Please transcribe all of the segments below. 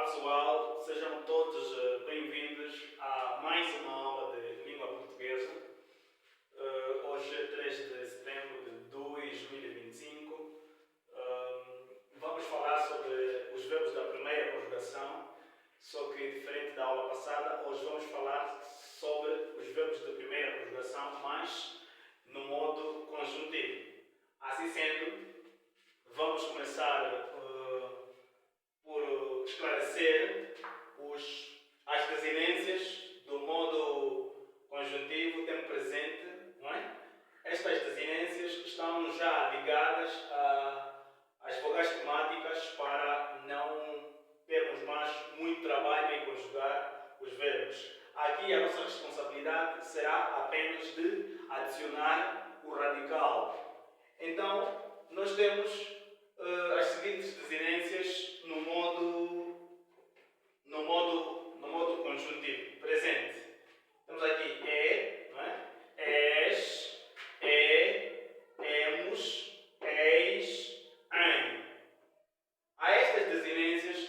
pessoal, sejam todos bem-vindos a mais uma aula de língua portuguesa. Hoje é 3 de setembro de 2025. Vamos falar sobre os verbos da primeira conjugação, só que diferente da aula passada, hoje vamos falar sobre os verbos da primeira conjugação, mas no modo conjuntivo. Assim sendo, vamos começar por esclarecer as desinências do modo conjuntivo, tempo presente, não é? Estas desinências estão já ligadas às vogais temáticas para não termos mais muito trabalho em conjugar os verbos. Aqui a nossa responsabilidade será apenas de adicionar o radical. Então, nós temos as seguintes desinências no modo conjuntivo presente. Temos aqui não é? És, emos, eis, em. A estas desinências,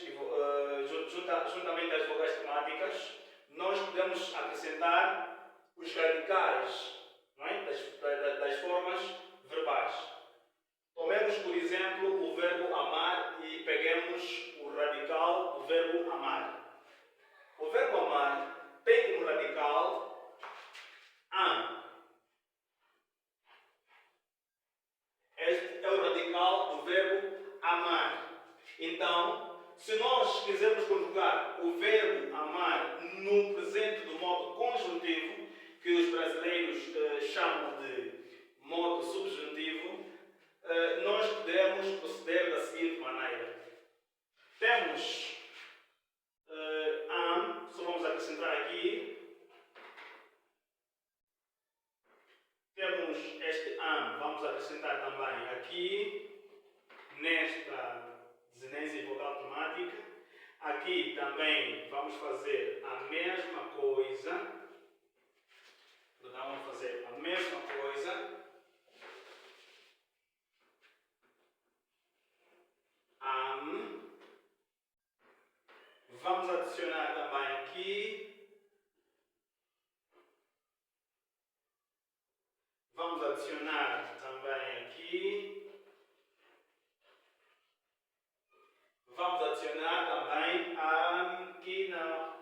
juntamente às vogais temáticas, nós podemos acrescentar os radicais, não é? das formas verbais. Tomemos, por exemplo, o verbo amar e peguemos o radical do verbo amar. O verbo amar tem como radical am. Este é o radical do verbo amar. Então, se nós quisermos conjugar o verbo amar no presente do modo conjuntivo, que os brasileiros chamam de modo subjuntivo, nós podemos proceder da seguinte maneira. Temos am, só vamos acrescentar aqui. Temos este am, vamos acrescentar também aqui, nesta desinência vogal temática. Aqui também vamos fazer a mesma coisa. Vamos fazer a mesma coisa. Am. Vamos adicionar também aqui. Vamos adicionar também aqui. Vamos adicionar também aqui na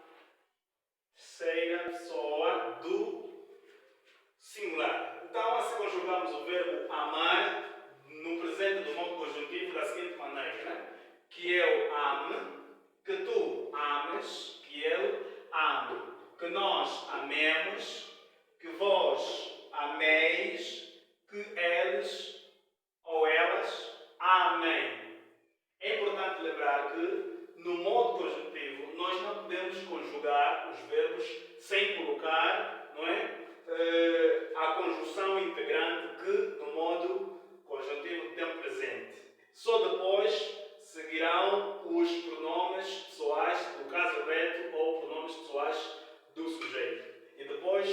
terceira pessoa do singular. Então, assim conjugamos o verbo amar no presente do modo conjuntivo da seguinte maneira, né? Que eu ame, que tu ames, que ele ame, que nós amemos, que vós ameis, que eles ou elas amem. É importante lembrar que no modo conjuntivo nós não podemos conjugar os verbos sem colocar, não é? A conjunção integrante que no modo conjuntivo do tempo presente. Só depois seguirão os pronomes pessoais do caso reto ou pronomes pessoais do sujeito. E depois,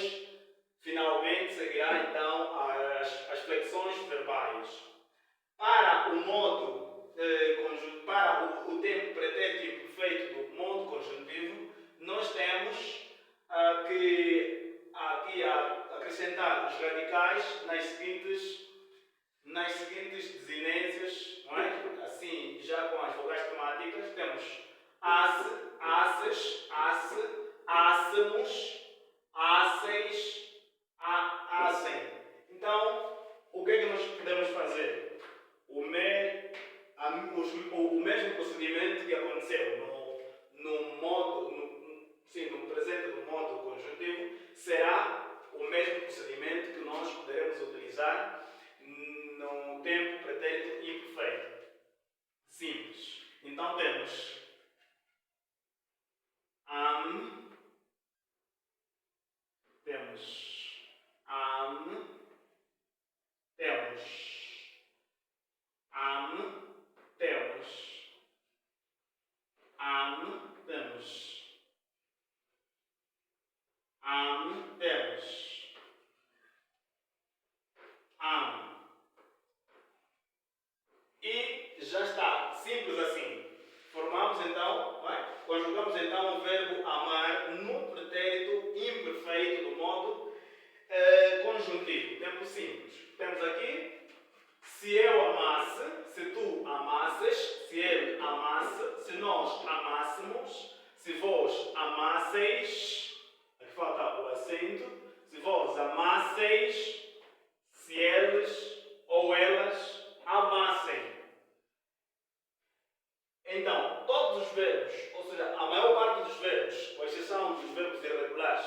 finalmente, seguirá então as flexões verbais. Para o modo para o tempo pretérito imperfeito do modo conjuntivo, nós temos que aqui acrescentar os radicais nas seguintes desinências, não é? Assim, já com as vogais temáticas, temos ace, aces, ace, acemos, aceis, acem. Então, o que é que nós podemos fazer? O mesmo procedimento que aconteceu no presente do modo conjuntivo será o mesmo procedimento que nós poderemos utilizar no tempo pretérito imperfeito. Simples. Então temos am, temos am, temos am, temos am, temos am, temos am. E já está, simples assim. Formamos conjugamos então o verbo amar no pretérito imperfeito do modo conjuntivo, tempo simples. Temos aqui, se eu amasse, se tu amasses, se ele amasse, se nós amássemos, se vós amasseis, aqui falta o acento, se vós amasseis, se eles ou elas amassem. Então, todos os verbos, ou seja, a maior parte dos verbos, com exceção dos verbos irregulares,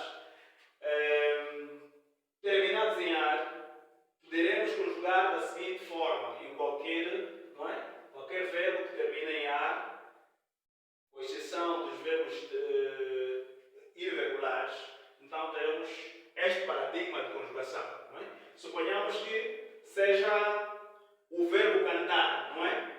terminados em ar, poderemos conjugar da seguinte forma, em qualquer verbo que termine em ar, com exceção dos verbos irregulares, então teremos este paradigma de conjugação. Não é? Suponhamos que seja o verbo cantar, não é?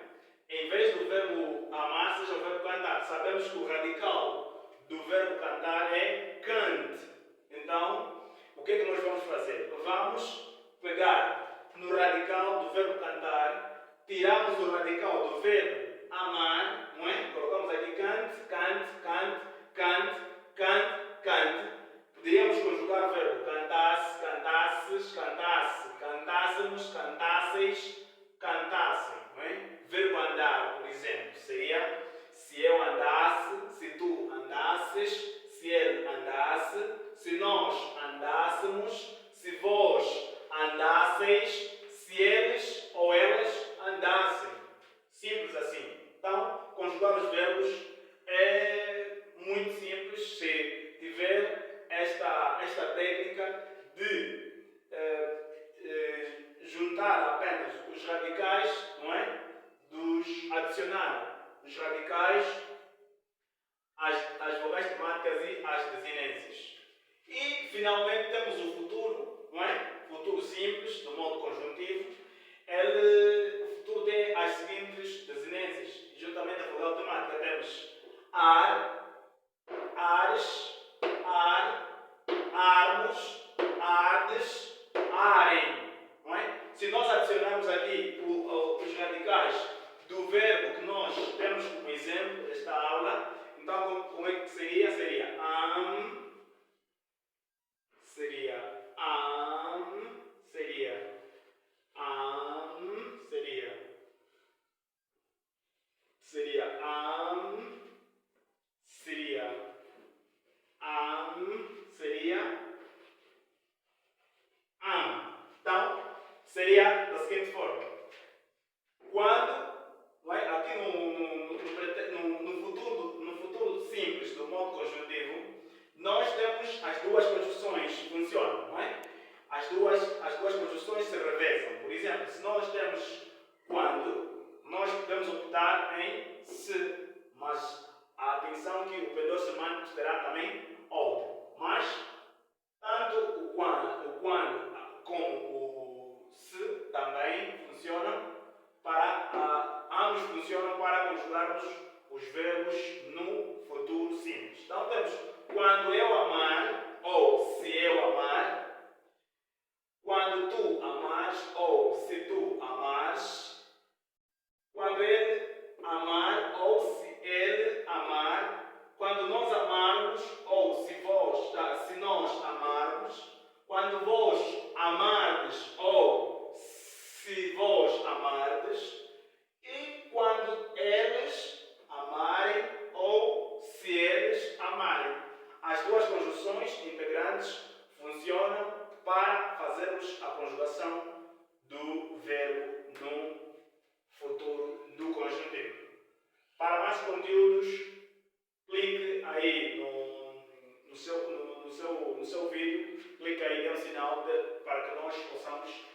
Em vez do verbo amar, seja o verbo cantar. Sabemos que o radical do verbo cantar é cante. Então, o que é que nós vamos fazer? Vamos pegar no radical do verbo cantar, tiramos o radical do verbo amar, não é? Colocamos aqui cante, cante, cante, cante, cante, cante. Poderíamos conjugar o verbo cantasse, cantasses, cantasse, cantássemos, cantasseis, cantassem, não é? Verbo andar, por exemplo, seria se eu andasse, se tu andasses, se ele andasse, se nós andássemos, se vós andasseis, se eles ou elas andassem. Simples assim. Então, conjugar os verbos é muito simples se tiver esta técnica de juntar apenas os radicais, não é? Adicionar os radicais às vogais temáticas e às desinências. E, finalmente, temos o futuro, não é? Futuro simples, do modo conjuntivo. O futuro tem as seguintes desinências. Juntamente a vogal temática temos ar, ares, ar, armos, ardes, arem. Não é? Se nós adicionarmos aqui os radicais do verbo que nós temos como exemplo desta aula, então como é que seria? Seria seria Então, seria da seguinte forma. Quando, não é? Aqui no futuro simples do modo conjuntivo, nós temos as duas conjunções que funcionam, não é? As duas conjunções se revezam. Por exemplo, se nós temos quando, nós podemos optar em se, mas a atenção que o pendor semântico terá também outro. Mas, tanto o quando como o se também funcionam ambos funcionam para conjugarmos os verbos no futuro simples. Então temos quando eu amar ou se eu amar, quando tu amares ou se tu amares, quando ele amar ou se ele amar, quando nós amarmos ou se nós amarmos, quando vós amardes ou se vós amardes, e quando eles amarem ou se eles amarem. As duas conjunções integrantes funcionam para fazermos a conjugação do verbo no futuro do conjuntivo. Para mais conteúdos, clique aí no seu vídeo, clique aí, dê um sinal para que nós possamos